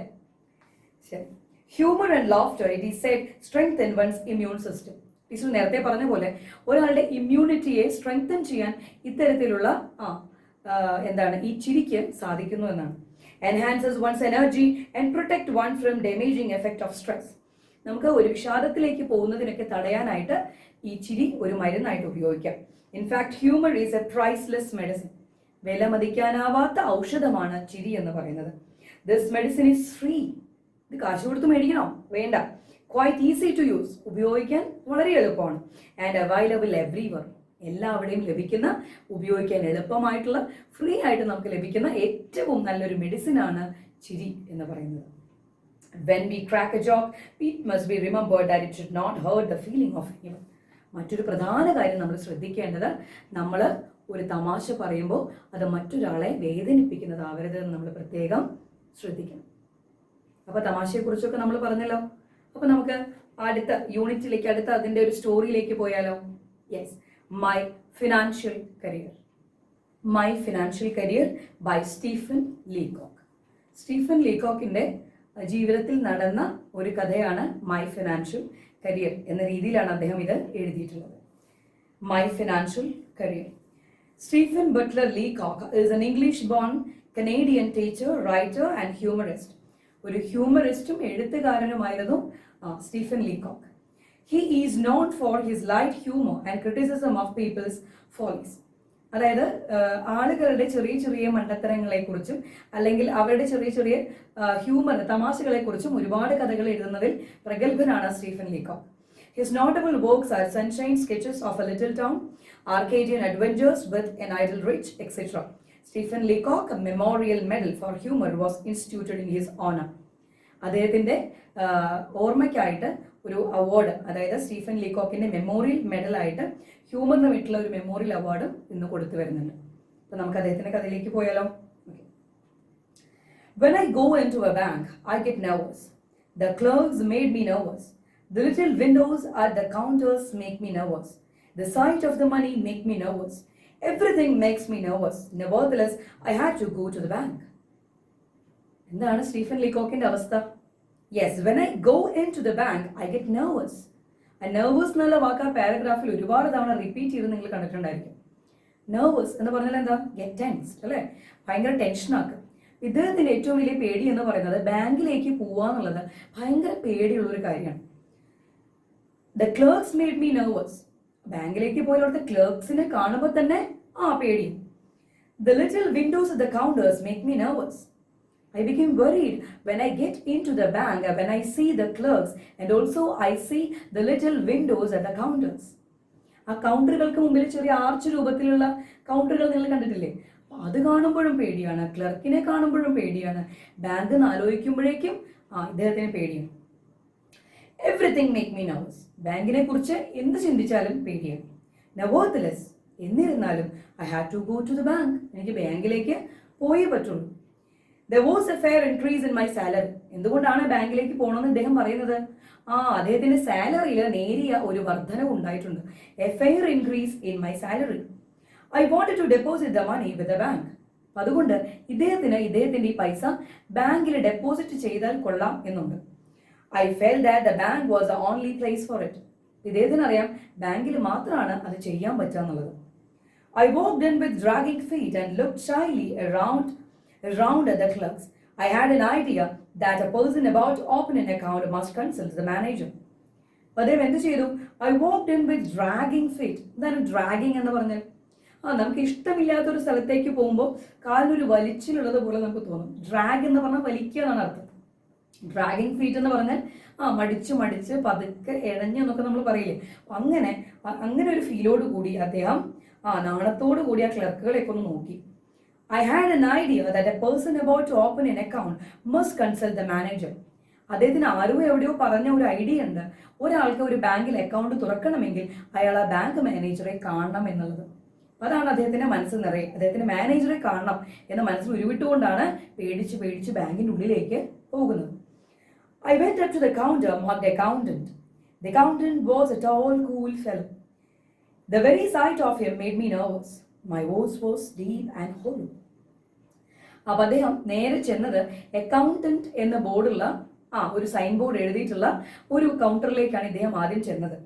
ശരി, humour and laughter it is said strengthen one's immune system. Teacher നേരത്തെ പറഞ്ഞ പോലെ ഒരാളുടെ ഇമ്മ്യൂണിറ്റിയെ സ്ട്രെങ്തൻ ചെയ്യാൻ ഇത്തരത്തിലുള്ള ഈ ചിരിക്ക് സാധിക്കുന്നു എന്നാണ്. Enhances one's energy and protect one from damaging effect of stress. നമുക്ക് ഒരു വിഷാദത്തിലേക്ക് പോകുന്നതിനൊക്കെ തടയാനായിട്ട് ഈ ചിരി ഒരു മരുന്നായിട്ട് ഉപയോഗിക്കാം. In fact humour is a priceless medicine. വിലമതിക്കാനാവാത്ത ഔഷധമാണ് ചിരി എന്ന് പറയുന്നത്. This medicine is free. ഇത് കാശ് കൊടുത്ത് മേടിക്കണോ? വേണ്ട. Quite easy to use. ഉപയോഗിക്കാൻ വളരെ എളുപ്പമാണ്. And available everywhere. എല്ലാവിടെയും ലഭിക്കുന്ന, ഉപയോഗിക്കാൻ എളുപ്പമായിട്ടുള്ള, ഫ്രീ ആയിട്ട് നമുക്ക് ലഭിക്കുന്ന ഏറ്റവും നല്ലൊരു മെഡിസിനാണ് ചിരി എന്ന് പറയുന്നത്. When we crack a joke, it must be remembered that it should not hurt the feeling of anyone. മറ്റൊരു പ്രധാന കാര്യം നമ്മൾ ശ്രദ്ധിക്കേണ്ടത്, നമ്മൾ ഒരു തമാശ പറയുമ്പോൾ അത് മറ്റൊരാളെ വേദനിപ്പിക്കുന്നതാവരുത് എന്ന് നമ്മൾ പ്രത്യേകം ശ്രദ്ധിക്കണം. അപ്പോൾ തമാശയെക്കുറിച്ചൊക്കെ നമ്മൾ പറഞ്ഞല്ലോ. അപ്പോൾ നമുക്ക് അടുത്ത യൂണിറ്റിലേക്ക്, അടുത്ത അതിൻ്റെ ഒരു സ്റ്റോറിയിലേക്ക് പോയാലോ? Yes, my financial career. My financial career by Stephen Leacock. Stephen ലീകോക്കിൻ്റെ ജീവിതത്തിൽ നടന്ന ഒരു കഥയാണ് മൈ ഫിനാൻഷ്യൽ കരിയർ എന്ന രീതിയിലാണ് അദ്ദേഹം ഇത് എഴുതിയിട്ടുള്ളത്. My financial career. Stephen Butler Leacock is an English-born Canadian teacher, writer and humorist. ഒരു ഹ്യൂമറിസ്റ്റും എഴുത്തുകാരനുമായിരുന്നു Stephen ലീകോക്ക്. He is known for his light humor and criticism of people's follies. അതായത് ആളുകളുടെ ചെറിയ ചെറിയ മണ്ടത്തരങ്ങളെക്കുറിച്ചും അല്ലെങ്കിൽ അവരുടെ ചെറിയ ചെറിയ ഹ്യൂമർ തമാശകളെക്കുറിച്ചും ഒരുപാട് കഥകൾ എഴുതുന്നതിൽ പ്രഗത്ഭനാണ് Stephen ലീകോക്ക്. His notable works are Sunshine Sketches of a Little Town, Arcadian Adventures with an Idle Rich, etc. Stephen Leacock Memorial Medal for Humor was instituted in his honor. അദ്ദേഹത്തിൻ്റെ ഓർമ്മയ്ക്കായിട്ട് ഒരു അവാർഡ്, അതായത് സ്റ്റീഫൻ ലീകോക്കിൻ്റെ മെമ്മോറിയൽ മെഡലായിട്ട് ഹ്യൂമറിന് വേണ്ടിയിട്ടുള്ള ഒരു മെമ്മോറിയൽ അവാർഡും ഇന്ന് കൊടുത്തു വരുന്നുണ്ട്. അപ്പോൾ നമുക്ക് അദ്ദേഹത്തിൻ്റെ കഥയിലേക്ക് പോയാലോ? When I go into a bank, I get nervous. The clerks made me nervous. The little windows at the counters make me nervous. The sight of the money make me nervous. Everything makes me nervous. Nevertheless, I had to go to the bank. എന്താണ് സ്റ്റീഫൻ ലീകോക്കിന്റെ അവസ്ഥ? Yes, when I go in to the bank I get nervous. ആ നെർവസ് എന്നുള്ള വാക്ക് ആ പാരഗ്രാഫിൽ ഒരുപാട് തവണ റിപ്പീറ്റ് ചെയ്ത് നിങ്ങൾ കണ്ടിട്ടുണ്ടായിരിക്കും. നെർവസ് എന്ന് പറഞ്ഞാൽ എന്താ? ഗെറ്റ് ടെൻസ്ഡ് അല്ലേ? ഭയങ്കര ടെൻഷനാക്കുക. ഇദ്ദേഹത്തിന്റെ ഏറ്റവും വലിയ പേടി എന്ന് പറയുന്നത് ബാങ്കിലേക്ക് പോവാന്നുള്ളത് ഭയങ്കര പേടിയുള്ളൊരു കാര്യമാണ്. The clerks made me nervous. ബാങ്കിലേക്ക് പോയി അവിടുത്തെ ക്ലർക്സിനെ കാണുമ്പോൾ തന്നെ പേടി. The little Windows at the counters make me nervous. I became worried when I get into the bank, when I see the clerks and also I see the little windows at the counters. ആ കൗണ്ടറുകൾക്ക് മുമ്പിൽ ചെറിയ ആർച്ച് രൂപത്തിലുള്ള കൗണ്ടറുകൾ നിങ്ങൾ കണ്ടിട്ടില്ലേ? അത് കാണുമ്പോഴും പേടിയാണ്, ക്ലർക്കിനെ കാണുമ്പോഴും പേടിയാണ്, ബാങ്ക് എന്ന് ആലോചിക്കുമ്പോഴേക്കും ഇദ്ദേഹത്തിന് പേടിയാണ്. Everything make me nervous. ബാങ്കിനെ കുറിച്ച് എന്ത് ചിന്തിച്ചാലും പേടിയാണ്. നെവർത്തലെസ്, എന്നിരുന്നാലും I had to go to the bank. എനിക്ക് ബാങ്കിലേക്ക് പോയേ പറ്റുള്ളൂ. There was a fair increase in my salary. എന്തുകൊണ്ടാണ് ബാങ്കിലേക്ക് പോകണമെന്ന് ഇദ്ദേഹം പറയുന്നത്? അദ്ദേഹത്തിന്റെ സാലറിയിൽ നേരിയ ഒരു വർധനവ് ഉണ്ടായിട്ടുണ്ട്. A fair increase in my salary. I wanted to deposit the money with the bank. അതുകൊണ്ട് ഇദ്ദേഹത്തിന്റെ ഈ പൈസ ബാങ്കിൽ ഡെപ്പോസിറ്റ് ചെയ്താൽ കൊള്ളാം എന്നുണ്ട്. I felt that the bank was the only place for it. ഇദ്ദേഹത്തിന് അറിയാം ബാങ്കിൽ മാത്രമാണ് അത് ചെയ്യാൻ പറ്റാന്നുള്ളത്. I walked in with dragging feet and looked shyly around at the clerks. I had an idea that a person about to open an account must consult the manager. അദ്ദേഹം എന്ത് ചെയ്തു? I walked in with dragging feet. എന്താണ് ഡ്രാഗിങ് എന്ന് പറഞ്ഞാൽ? നമുക്ക് ഇഷ്ടമില്ലാത്തൊരു സ്ഥലത്തേക്ക് പോകുമ്പോൾ കാലിനൊരു വലിച്ചിലുള്ളത് പോലെ നമുക്ക് തോന്നും. ഡ്രാഗ് എന്ന് പറഞ്ഞാൽ വലിക്കുക എന്നാണ് അർത്ഥം. ഡ്രാഗിങ് ഫീറ്റ് എന്ന് പറഞ്ഞാൽ മടിച്ച് പതുക്കെ ഇഴഞ്ഞെന്നൊക്കെ നമ്മൾ പറയില്ലേ? അങ്ങനെ ഒരു ഫീലോട് കൂടി അദ്ദേഹം നാണത്തോടു കൂടി ആ ക്ലർക്കുകളെയൊക്കെ ഒന്ന് നോക്കി. I had an idea that a person about to open an account must consult the manager. അദ്ദേഹത്തിന് ആരോ എവിടെയോ പറഞ്ഞ ഒരു ഐഡിയ ഉണ്ട്. ഒരാൾക്ക് ഒരു ബാങ്കിൽ അക്കൗണ്ട് തുറക്കണമെങ്കിൽ അയാൾ ആ ബാങ്ക് മാനേജറെ കാണണം എന്നുള്ളത്. അതാണ് അദ്ദേഹത്തിന്റെ മനസ്സ് നിറയെ. അദ്ദേഹത്തിന്റെ മാനേജറെ കാണണം എന്ന മനസ്സിൽ ഉരുവിട്ടുകൊണ്ടാണ് പേടിച്ച് ബാങ്കിന്റെ ഉള്ളിലേക്ക് പോകുന്നത്. I went up to the counter marked accountant. The accountant was a tall, cool fellow. The very sight of him made me nervous. My voice was deep and hollow. അപ്പോൾ അദ്ദേഹം നേരെ ചെന്നത് അക്കൗണ്ടന്റ് എന്ന ബോർഡുള്ള ഒരു സൈൻ ബോർഡ് എഴുതിയിട്ടുള്ള ഒരു കൗണ്ടറിലേക്കാണ് ഇദ്ദേഹം ആദ്യം ചെന്നത്.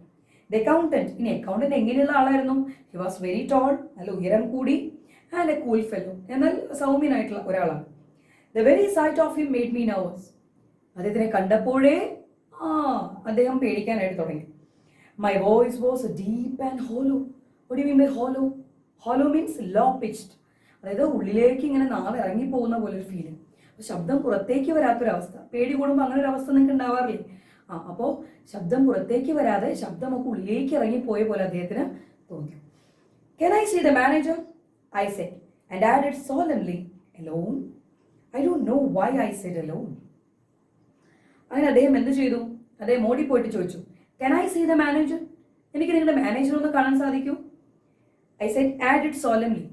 The accountant. ഇനി അക്കൗണ്ടന്റ് എങ്ങനെയുള്ള ആളായിരുന്നു? ഹി വാസ് വെരി ടോൾ, നല്ല ഉയരം കൂടി, ആൻഡ് എ കൂൾ ഫെലോ, എന്നാൽ സൗമ്യനായിട്ടുള്ള ഒരാളാണ്. The very sight of him made me nervous. അദ്ദേഹത്തിനെ കണ്ടപ്പോഴേ അദ്ദേഹം പേടിക്കാനായിട്ട് തുടങ്ങി. My voice was deep and hollow. What do you mean by hollow? Hollow means low pitched, അതായത് ഉള്ളിലേക്ക് ഇങ്ങനെ നാളെ ഇറങ്ങിപ്പോകുന്ന പോലെ ഒരു ഫീലിംഗ്. ശബ്ദം പുറത്തേക്ക് വരാത്തൊരവസ്ഥ. പേടി കൂടുമ്പോൾ അങ്ങനെ ഒരു അവസ്ഥ നിങ്ങൾക്ക് ഉണ്ടാവാറില്ലേ? അപ്പോൾ ശബ്ദം പുറത്തേക്ക് വരാതെ ശബ്ദമൊക്കെ ഉള്ളിലേക്ക് ഇറങ്ങിപ്പോയ പോലെ അദ്ദേഹത്തിന് തോന്നി. Can I see the manager? I said, and added solemnly, alone? I don't know why I said alone. അങ്ങനെ അദ്ദേഹം എന്ത് ചെയ്തു? അദ്ദേഹം ഓടിപ്പോയിട്ട് ചോദിച്ചു, Can I see the manager? എനിക്ക് നിങ്ങളുടെ മാനേജർ ഒന്ന് കാണാൻ സാധിക്കൂ? I said, added solemnly.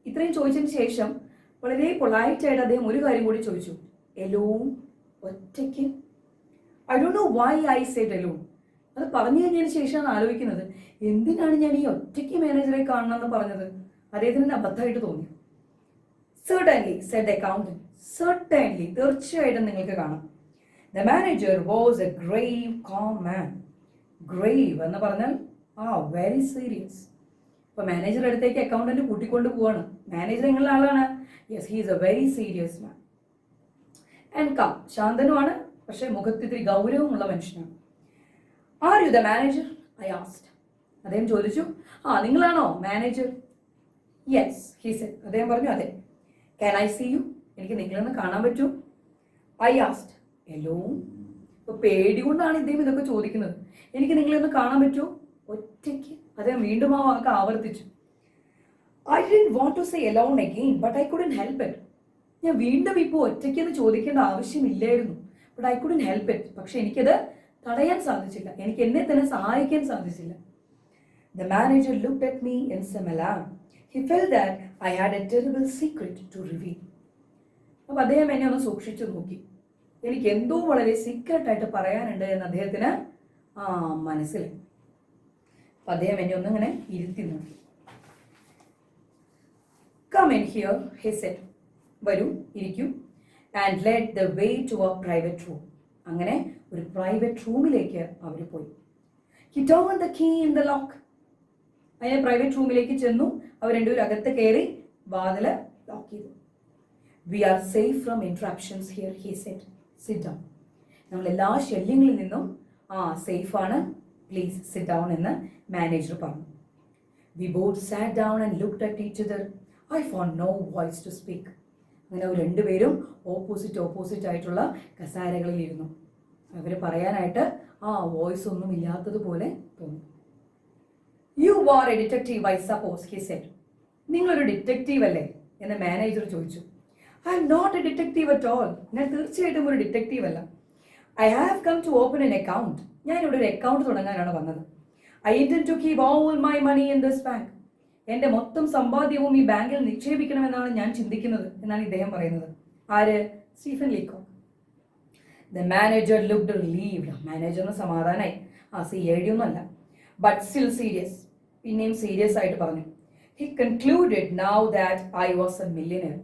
ഇത്രയും ചോദിച്ചതിന് ശേഷം വളരെ പൊളൈറ്റായിട്ട് അദ്ദേഹം ഒരു കാര്യം കൂടി ചോദിച്ചു, എലോൺ? ഒറ്റയ്ക്ക്? I don't know why I said alone. അത് പറഞ്ഞു കഴിഞ്ഞതിന് ശേഷമാണ് ആലോചിക്കുന്നത്, എന്തിനാണ് ഞാൻ ഈ ഒറ്റയ്ക്ക് മാനേജറെ കാണണമെന്ന് പറഞ്ഞത്? അദ്ദേഹത്തിന് അബദ്ധമായിട്ട് തോന്നി. Certainly, said the accountant. Certainly, തീർച്ചയായിട്ടും നിങ്ങൾക്ക് കാണാം. The manager was a grave, calm man. Grave എന്ന് പറഞ്ഞാൽ very serious. അപ്പോൾ മാനേജറുടെ അടുത്തേക്ക് അക്കൗണ്ടന്റ് കൂട്ടിക്കൊണ്ട് പോവാണ്. മാനേജർ നിങ്ങളുടെ ആളാണ്. Yes, he is a very serious man and calm. ശാന്തനുമാണ്, പക്ഷേ മുഖത്തിത്തിരി ഗൗരവമുള്ള മനുഷ്യനാണ്. Are you the manager? I asked. അദ്ദേഹം ചോദിച്ചു, നിങ്ങളാണോ മാനേജർ? Yes, he said. അദ്ദേഹം പറഞ്ഞു, അതെ. Can I see you? എനിക്ക് നിങ്ങളൊന്ന് കാണാൻ പറ്റൂ? I asked. എല്ലോ. ഇപ്പോൾ പേടി കൊണ്ടാണ് ഇദ്ദേഹം ഇതൊക്കെ ചോദിക്കുന്നത്. എനിക്ക് നിങ്ങളൊന്ന് കാണാൻ പറ്റുമോ? ഒറ്റയ്ക്ക്. അദ്ദേഹം വീണ്ടും ആ വാക്ക് ആവർത്തിച്ചു. I didn't want to say alone again but I couldn't help it. ഞാൻ വീണ്ടും ഇപ്പോൾ ഒറ്റയ്ക്കെന്ന് ചോദിക്കേണ്ട ആവശ്യമില്ലായിരുന്നു. But I couldn't help it. പക്ഷെ എനിക്കത് തടയാൻ സാധിച്ചില്ല. എനിക്ക് എന്നെ തന്നെ സഹായിക്കാൻ സാധിച്ചില്ല. The manager looked at me in some alarm. He felt that I had a terrible secret to reveal. അപ്പോൾ അദ്ദേഹം എന്നെ ഒന്ന് സൂക്ഷിച്ചു നോക്കി. എനിക്ക് എന്തോ വളരെ സീക്രട്ടായിട്ട് പറയാനുണ്ട് എന്ന് അദ്ദേഹത്തിന് മനസ്സിലായി. അപ്പം അദ്ദേഹം എന്നെ ഒന്നിങ്ങനെ ഇരുത്തി നോക്കി. Come in here, he said. വരൂ, ഇരിക്കൂ. And led the way to a private room. അങ്ങനെ ഒരു പ്രൈവറ്റ് റൂമിലേക്ക് അവർ പോയി. He turned the key in the lock. അങ്ങനെ പ്രൈവറ്റ് റൂമിലേക്ക് ചെന്നു. അവർ രണ്ടുപേരും അകത്ത് കയറി വാതില് ലോക്ക് ചെയ്തു. We are safe from interactions here, he said. Sit down. നമ്മൾ എല്ലാ ശല്യങ്ങളിൽ നിന്നും സേഫാണ്, പ്ലീസ് സിറ്റ് ഡൗൺ എന്ന് മാനേജർ പറഞ്ഞു. We both sat down and looked at each other. I found no voice to speak. അങ്ങനെ അവർ രണ്ടുപേരും ഓപ്പോസിറ്റ് ആയിട്ടുള്ള കസാരകളിൽ ഇരുന്നു. അവർ പറയാനായിട്ട് വോയിസ് ഒന്നും ഇല്ലാത്തതുപോലെ തോന്നി. You are a detective I suppose, he said. നിങ്ങളൊരു ഡിറ്റക്റ്റീവ് അല്ലേ എന്ന് മാനേജർ ചോദിച്ചു. I am not a detective at all. ഞാൻ തീർച്ചയായിട്ടും ഒരു ഡിറ്റക്റ്റീവ് അല്ല. I have come to open an account. ഞാനിവിടെ ഒരു അക്കൗണ്ട് തുടങ്ങാനാണ് വന്നത്. I intend to keep all my money in this bank. എൻ്റെ മൊത്തം സമ്പാദ്യവും ഈ ബാങ്കിൽ നിക്ഷേപിക്കണമെന്നാണ് ഞാൻ ചിന്തിക്കുന്നത് എന്നാണ് ഇദ്ദേഹം പറയുന്നത്. ആര്? Stephen Leacock. The manager looked relieved. മാനേജറിന് സമാധാനമായി. CID ഒന്നുമല്ല, ബട്ട് സ്റ്റിൽ സീരിയസ്. പിന്നെയും സീരിയസ് ആയിട്ട് പറഞ്ഞു. He concluded now that I was a millionaire.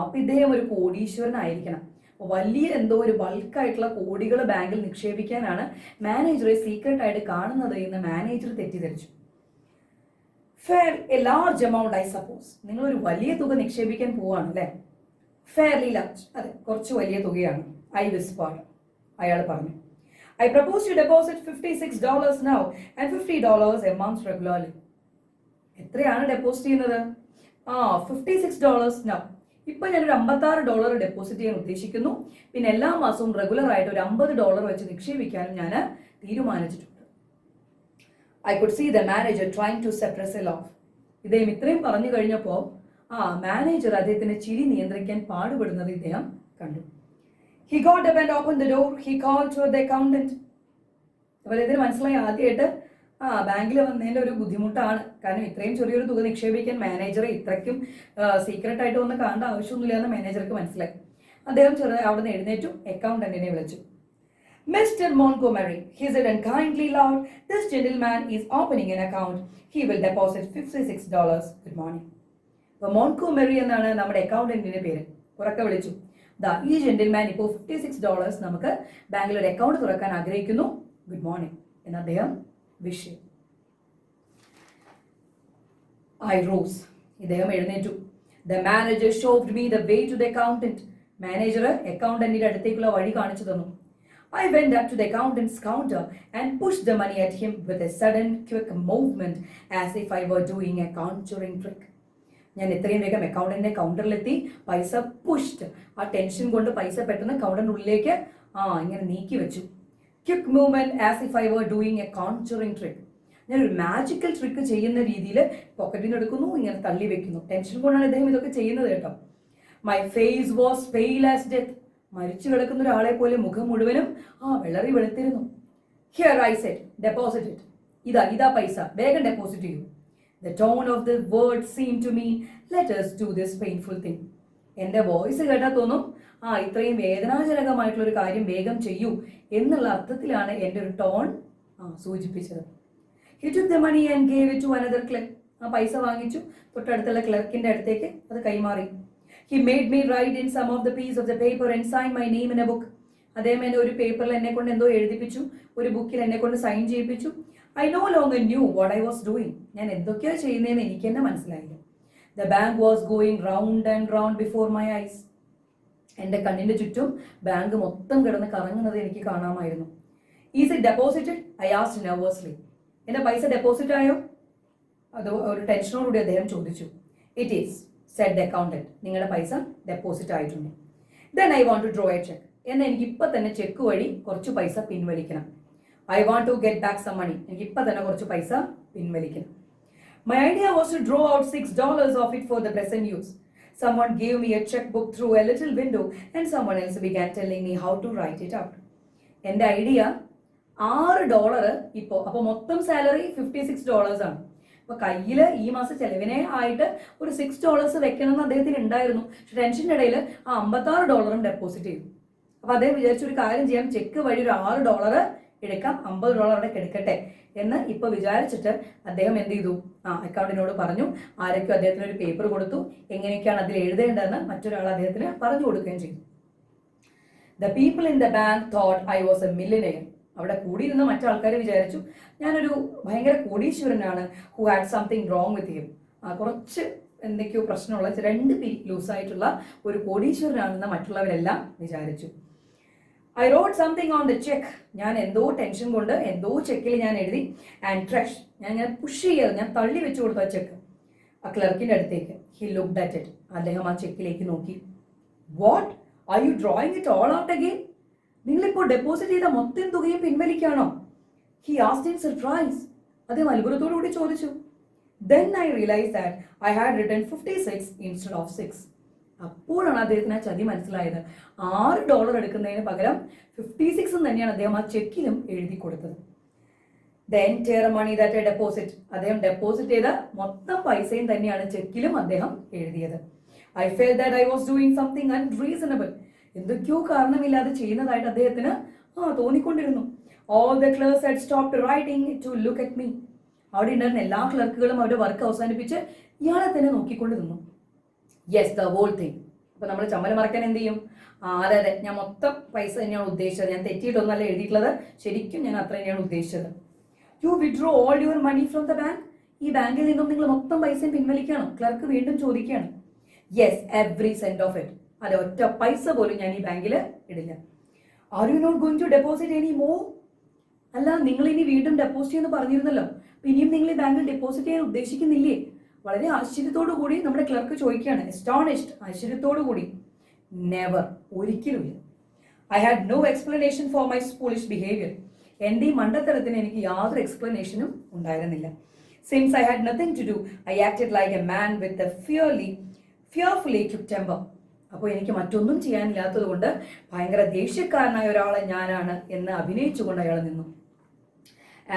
അപ്പൊ ഇദ്ദേഹം ഒരു കോടീശ്വരനായിരിക്കണം. വലിയ എന്തോ ഒരു ബൾക്കായിട്ടുള്ള കോടികൾ ബാങ്കിൽ നിക്ഷേപിക്കാനാണ് മാനേജറെ സീക്രട്ട് ആയിട്ട് കാണുന്നത് എന്ന് മാനേജർ തെറ്റിദ്ധരിച്ചു. Fair A large amount I suppose. നിങ്ങളൊരു വലിയ തുക നിക്ഷേപിക്കാൻ പോവാണ് അല്ലേ? Fairly large. അതെ, കുറച്ച് വലിയ തുകയാണ്. I whispered. അയാൾ പറഞ്ഞു. I propose to deposit $56 now and $50 a month regularly. എത്രയാണ് ഡെപ്പോസിറ്റ് ചെയ്യുന്നത്? $56 now. ഇപ്പൊ ഞാനൊരു $56 ഡെപ്പോസിറ്റ് ചെയ്യാൻ ഉദ്ദേശിക്കുന്നു. പിന്നെ എല്ലാ മാസവും റെഗുലർ ആയിട്ട് ഒരു $50 വെച്ച് നിക്ഷേപിക്കാനും ഞാൻ തീരുമാനിച്ചിട്ടുണ്ട്. I could see the manager trying to suppress a laugh. ഇദ്ദേഹം ഇത്രയും പറഞ്ഞു കഴിഞ്ഞപ്പോൾ മാനേജർ അദ്ദേഹത്തിന്റെ ചിരി നിയന്ത്രിക്കാൻ പാടുപെടുന്നത് ഇദ്ദേഹം കണ്ടു. He got up and opened the door. He called to the accountant. അപ്പോൾ ഇതിന് മനസ്സിലായി ആദ്യമായിട്ട് ബാങ്കിൽ വന്നതിൻ്റെ ഒരു ബുദ്ധിമുട്ടാണ്. കാരണം ഇത്രയും ചെറിയൊരു തുക നിക്ഷേപിക്കാൻ മാനേജറെ ഇത്രയ്ക്കും സീക്രട്ട് ആയിട്ട് ഒന്ന് കാണേണ്ട ആവശ്യമൊന്നുമില്ല എന്ന് മാനേജർക്ക് മനസ്സിലായി. അദ്ദേഹം അവിടെ നിന്ന് എഴുന്നേറ്റു അക്കൗണ്ടന്റിനെ വിളിച്ചു. Mr. Montgomery, he said unkindly loud, this gentleman is opening an account. He will deposit $56. Good morning. അപ്പോൾ മോൺകോമെറി എന്നാണ് നമ്മുടെ അക്കൗണ്ടന്റിന്റെ പേര്. ഉറക്കെ വിളിച്ചു. ഈ ജെന്റിൽമാൻ ഇപ്പോൾ $56 നമുക്ക് ബാങ്കിൽ ഒരു അക്കൗണ്ട് തുറക്കാൻ ആഗ്രഹിക്കുന്നു. ഗുഡ് മോർണിംഗ് എന്ന് അദ്ദേഹം വിഷ് ചെയ്തു. I rose. ഇദ്ദേഹം എഴുന്നേറ്റു. The manager showed me the way to the accountant. Manager അക്കൗണ്ടന്റിന്റെ അടുത്തേക്കുള്ള വഴി കാണിച്ചു തന്നു. I went up to the accountant's counter and pushed the money at him with a sudden quick movement as if I were doing a conjuring trick. ഞാൻ എത്രയും വേഗം അക്കൗണ്ടന്റിന്റെ കൗണ്ടറിലെത്തി പൈസ പുഷ്ഡ്. ആ ടെൻഷൻ കൊണ്ട് പൈസ പെട്ടെന്ന് കൗണ്ടറിന്റെ ഉള്ളിലേക്ക് ഇങ്ങനെ നീക്കി വെച്ചു. Quick movement as if I were doing a conjuring trick. ഞാനൊരു മാജിക്കൽ ട്രിക്ക് ചെയ്യുന്ന രീതിയിൽ പോക്കറ്റിൽ നിന്ന് എടുക്കുന്നു, ഇങ്ങനെ തള്ളി വെക്കുന്നു. ടെൻഷൻ കൊണ്ടാണ് ഇദ്ദേഹം ഇതൊക്കെ ചെയ്യുന്നത് കേട്ടോ. My face was pale as death. മരിച്ചു കിടക്കുന്ന ഒരാളെ പോലെ മുഖം മുഴുവനും വെള്ളറി വെളുത്തിരുന്നു. Here I said deposit it. ഇതാ പൈസ, വേഗം ഡെപ്പോസിറ്റ് ചെയ്യൂ. The tone of the word seemed to mean, let us do this painful thing. എൻ്റെ വോയിസ് കേട്ടാൽ തോന്നും ഇത്രയും വേദനാജനകമായിട്ടുള്ള ഒരു കാര്യം വേഗം ചെയ്യൂ എന്നുള്ള അർത്ഥത്തിലാണ് എൻ്റെ ഒരു ടോൺ സൂചിപ്പിച്ചത്. He took the money and gave it to another clerk. പൈസ വാങ്ങിച്ചു, തൊട്ടടുത്തുള്ള ക്ലർക്കിന്റെ അടുത്തേക്ക് അത് കൈമാറി. He made me write in some of the piece of the paper and sign my name in a book. അദ്ദേഹം എന്നെ ഒരു പേപ്പറിൽ എന്നെ കൊണ്ട് എന്തോ എഴുതിപ്പിച്ചു, ഒരു ബുക്കിൽ എന്നെ കൊണ്ട് sign ചെയ്യിപ്പിച്ചു. I no longer knew what I was doing. ഞാൻ എന്തൊക്കെയോ ചെയ്യുന്നതെന്ന് എനിക്ക് തന്നെ മനസ്സിലായില്ല. The bank was going round and round before my eyes. എൻ്റെ കണ്ണിൻ്റെ ചുറ്റും ബാങ്ക് മൊത്തം കിടന്ന് കറങ്ങുന്നത് എനിക്ക് കാണാമായിരുന്നു. Is it deposited? I asked nervously. എൻ്റെ പൈസ ഡെപ്പോസിറ്റ് ആയോ? അത് ഒരു ടെൻഷനോടുകൂടി അദ്ദേഹം ചോദിച്ചു. It is, said the accountant. നിങ്ങളുടെ പൈസ ഡെപ്പോസിറ്റ് ആയിട്ടുണ്ട്. Then I want to draw a check. എന്നാൽ എനിക്ക് ഇപ്പം തന്നെ ചെക്ക് വഴി കുറച്ച് പൈസ പിൻവലിക്കണം. I want to get back some money. എനിക്ക് ഇപ്പം തന്നെ കുറച്ച് പൈസ പിൻവലിക്കണം. My idea was to draw out $6 of it for the present use. Someone gave me a checkbook through a little window and someone else began telling me how to write it out. എൻ്റെ ഐഡിയ $6 ഇപ്പോൾ, അപ്പോൾ മൊത്തം സാലറി $56 ആണ്. അപ്പോൾ കയ്യിൽ ഈ മാസം ചെലവിനെ ആയിട്ട് ഒരു $6 വെക്കണമെന്ന് അദ്ദേഹത്തിന് ഉണ്ടായിരുന്നു. പക്ഷെ ടെൻഷൻ്റെ ഇടയിൽ ആ $56 ഡെപ്പോസിറ്റ് ചെയ്തു. അപ്പോൾ അദ്ദേഹം വിചാരിച്ചൊരു കാര്യം ചെയ്യാം, ചെക്ക് വഴി ഒരു $6 എടുക്കാം, $50 എടുക്കട്ടെ എന്ന് ഇപ്പോൾ വിചാരിച്ചിട്ട് അദ്ദേഹം എന്ത് ചെയ്തു, അക്കൗണ്ടിനോട് പറഞ്ഞു. ആരൊക്കെ അദ്ദേഹത്തിന് ഒരു പേപ്പർ കൊടുത്തു, എങ്ങനെയൊക്കെയാണ് അതിൽ എഴുതേണ്ടതെന്ന് മറ്റൊരാൾ അദ്ദേഹത്തിന് പറഞ്ഞു കൊടുക്കുകയും ചെയ്തു. The people in the bank thought I was a millionaire. അവിടെ കൂടിയിരുന്ന മറ്റാൾക്കാർ വിചാരിച്ചു ഞാനൊരു ഭയങ്കര കോടീശ്വരനാണ്. Who had something wrong with him. കുറച്ച് എന്തൊക്കെയോ പ്രശ്നമുള്ള 2 ലൂസായിട്ടുള്ള ഒരു കോടീശ്വരനാണെന്ന് മറ്റുള്ളവരെല്ലാം വിചാരിച്ചു. I wrote something on the check. ഞാൻ എന്തോ ടെൻഷൻ കൊണ്ട് എന്തോ ചെക്കിൽ ഞാൻ എഴുതി. ആൻഡ് ട്രഷ്, ഞാൻ പുഷ് ചെയ്ത് ഞാൻ തള്ളി വെച്ച് കൊടുത്ത ചെക്ക് ആ ക്ലർക്കിൻ്റെ അടുത്തേക്ക്. He looked at it. അദ്ദേഹം ആ ചെക്കിലേക്ക് നോക്കി. What, are you drawing it all out again? നിങ്ങളിപ്പോൾ ഡെപ്പോസിറ്റ് ചെയ്ത മൊത്തം തുകയും പിൻവലിക്കുകയാണോ? He asked in surprise. അദ്ദേഹം അത്ഭുതത്തോടു കൂടി ചോദിച്ചു. Then I realized that I had written 56 instead of 6. അപ്പോഴാണ് അദ്ദേഹത്തിന് ആ ചതി മനസ്സിലായത്. $6 എടുക്കുന്നതിന് പകരം 56 തന്നെയാണ് അദ്ദേഹം ആ ചെക്കിലും എഴുതി കൊടുത്തത്. The entire money that I deposit, അദ്ദേഹം ഡെപ്പോസിറ്റ് ചെയ്ത മൊത്തം പൈസയും തന്നെയാണ് ചെക്കിലും അദ്ദേഹം എഴുതിയത്. I felt that I was doing something unreasonable. എന്തൊക്കെയോ കാരണമില്ലാതെ ചെയ്യുന്നതായിട്ട് അദ്ദേഹത്തിന് തോന്നിക്കൊണ്ടിരുന്നു. All the clerks had stopped writing to look at me. അവിടെ ഉണ്ടായിരുന്ന എല്ലാ ക്ലർക്കുകളും അവരുടെ വർക്ക് അവസാനിപ്പിച്ച് ഇയാളെ തന്നെ നോക്കിക്കൊണ്ട് നിന്നു. Yes, the whole thing. അപ്പോൾ നമ്മൾ ചമ്മൽ മറക്കാൻ എന്ത് ചെയ്യും? അതെ, ഞാൻ മൊത്തം പൈസ തന്നെയാണ് ഉദ്ദേശിച്ചത്, ഞാൻ തെറ്റിയിട്ടൊന്നല്ല എഴുതിയിട്ടുള്ളത്, ശരിക്കും ഞാൻ അത്ര തന്നെയാണ് ഉദ്ദേശിച്ചത്. You withdraw all your money from the bank. ഈ ബാങ്കിൽ നിന്നും നിങ്ങൾ മൊത്തം പൈസയും പിൻവലിക്കുകയാണോ? ക്ലർക്ക് വീണ്ടും ചോദിക്കുകയാണ്. Yes, every cent of it. അതെ, ഒറ്റ പൈസ പോലും ഞാൻ ഈ ബാങ്കിൽ ഇടില്ല. Are you not going to deposit any more? അല്ല, നിങ്ങൾ ഇനി വീണ്ടും ഡെപ്പോസിറ്റ് ചെയ്യുമെന്ന് പറഞ്ഞിരുന്നല്ലോ, ഇനിയും നിങ്ങൾ ഈ ബാങ്കിൽ ഡെപ്പോസിറ്റ് ചെയ്യാൻ ഉദ്ദേശിക്കുന്നില്ലേ? വളരെ ആശ്ചര്യത്തോടു കൂടി നമ്മുടെ ക്ലർക്ക് ചോദിക്കുകയാണ്. എസ്റ്റോണിഷ്ഡ്, ആശ്ചര്യത്തോടു കൂടി. നെവർ, ഒരിക്കലുമില്ല. I had no explanation for my schoolish behaviour. എൻ്റെ ഈ മണ്ടത്തരത്തിന് എനിക്ക് യാതൊരു എക്സ്പ്ലനേഷനും ഉണ്ടായിരുന്നില്ല. Since I had nothing to do, I acted like a man with a fearfully quick temper. അപ്പോൾ എനിക്ക് മറ്റൊന്നും ചെയ്യാനില്ലാത്തത് കൊണ്ട് ഭയങ്കര ദേഷ്യക്കാരനായ ഒരാളെ ഞാനാണ് എന്ന് അഭിനയിച്ചുകൊണ്ട് അയാൾ നിന്നു.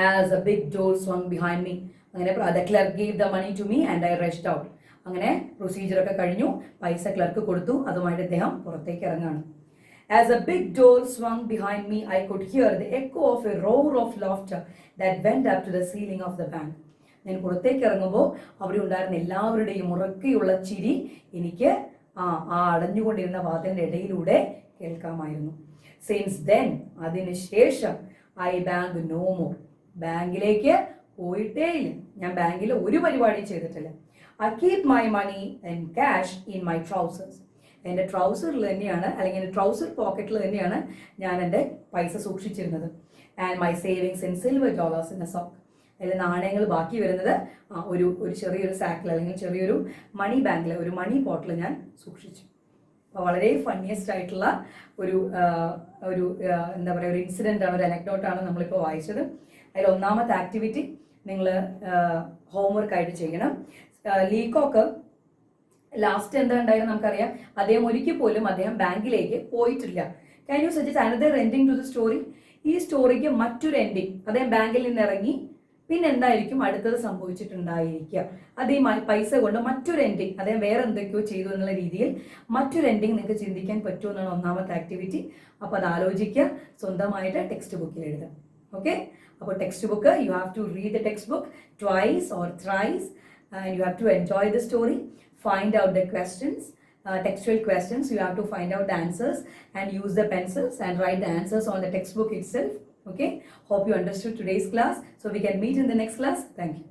As a big door swung behind me. അങ്ങനെ the clerk gave the money to me and I rushed out. അങ്ങനെ പ്രൊസീജിയറൊക്കെ കഴിഞ്ഞു, പൈസ ക്ലർക്ക് കൊടുത്തു, അതുമായിട്ട് അദ്ദേഹം പുറത്തേക്ക് ഇറങ്ങാണ്. As a big door swung behind me, I could hear the echo of a roar of laughter that went up to the ceiling of the bank. ഞാൻ പുറത്തേക്ക് ഇറങ്ങുമ്പോൾ അവിടെ ഉണ്ടായിരുന്ന എല്ലാവരുടെയും ഉറക്കെയുള്ള ചിരി എനിക്ക് ആ അടഞ്ഞുകൊണ്ടിരുന്ന വാതിലിൻ്റെ ഇടയിലൂടെ കേൾക്കാമായിരുന്നു. Since then, അതിനുശേഷം I bank no more. ബാങ്കിലേക്ക് പോയിട്ടേ ഇല്ല. ഞാൻ ബാങ്കിൽ ഒരു പരിപാടി ചെയ്തിട്ടില്ല. I keep my money and cash in my trousers. എൻ്റെ ട്രൗസറിൽ തന്നെയാണ്, അല്ലെങ്കിൽ എൻ്റെ ട്രൗസർ പോക്കറ്റിൽ തന്നെയാണ് ഞാൻ എൻ്റെ പൈസ സൂക്ഷിച്ചിരുന്നത്. And my savings in silver dollars in a sock. അതിൽ നാണയങ്ങൾ ബാക്കി വരുന്നത് ഒരു ചെറിയൊരു സാക്കിൽ അല്ലെങ്കിൽ ചെറിയൊരു മണി ബാങ്കിൽ, ഒരു മണി പോട്ടിൽ ഞാൻ സൂക്ഷിച്ചു. അപ്പോൾ വളരെ ഫണ്ണിയസ്റ്റ് ആയിട്ടുള്ള ഒരു എന്താ പറയുക, ഒരു ഇൻസിഡൻ്റ് ആണ്, ഒരു അനക്ഡോട്ടാണ് നമ്മളിപ്പോൾ വായിച്ചത്. അതിൽ ഒന്നാമത്തെ ആക്ടിവിറ്റി നിങ്ങൾ ഹോംവർക്കായിട്ട് ചെയ്യണം. ലീകോക്ക് ലാസ്റ്റ് എന്താ ഉണ്ടായിരുന്നു നമുക്കറിയാം. അദ്ദേഹം ഒരിക്കൽ പോലും അദ്ദേഹം ബാങ്കിലേക്ക് പോയിട്ടില്ല. Can you suggest another ending to the story? ഈ സ്റ്റോറിക്ക് മറ്റൊരു എൻഡിങ്, അദ്ദേഹം ബാങ്കിൽ നിന്ന് ഇറങ്ങി പിന്നെ എന്തായിരിക്കും അടുത്തത് സംഭവിച്ചിട്ടുണ്ടായിരിക്കുക? അത് ഈ പൈസ കൊണ്ട് മറ്റൊരു എൻഡിങ്, അദ്ദേഹം വേറെ എന്തൊക്കെയോ ചെയ്തു എന്നുള്ള രീതിയിൽ മറ്റൊരു എൻഡിങ് നിങ്ങൾക്ക് ചിന്തിക്കാൻ പറ്റുമെന്നാണ് ഒന്നാമത്തെ ആക്ടിവിറ്റി. അപ്പോൾ അത് ആലോചിക്കുക, സ്വന്തമായിട്ട് ടെക്സ്റ്റ് ബുക്കിൽ എഴുതാം. ഓക്കെ, അപ്പോൾ text book, you have to read the text book twice or thrice and you have to enjoy the story. Find out the questions, textual questions. You have to find out the answers and use the pencils and write the answers on the textbook itself. Okay, hope you understood today's class. So we can meet in the next class. Thank you.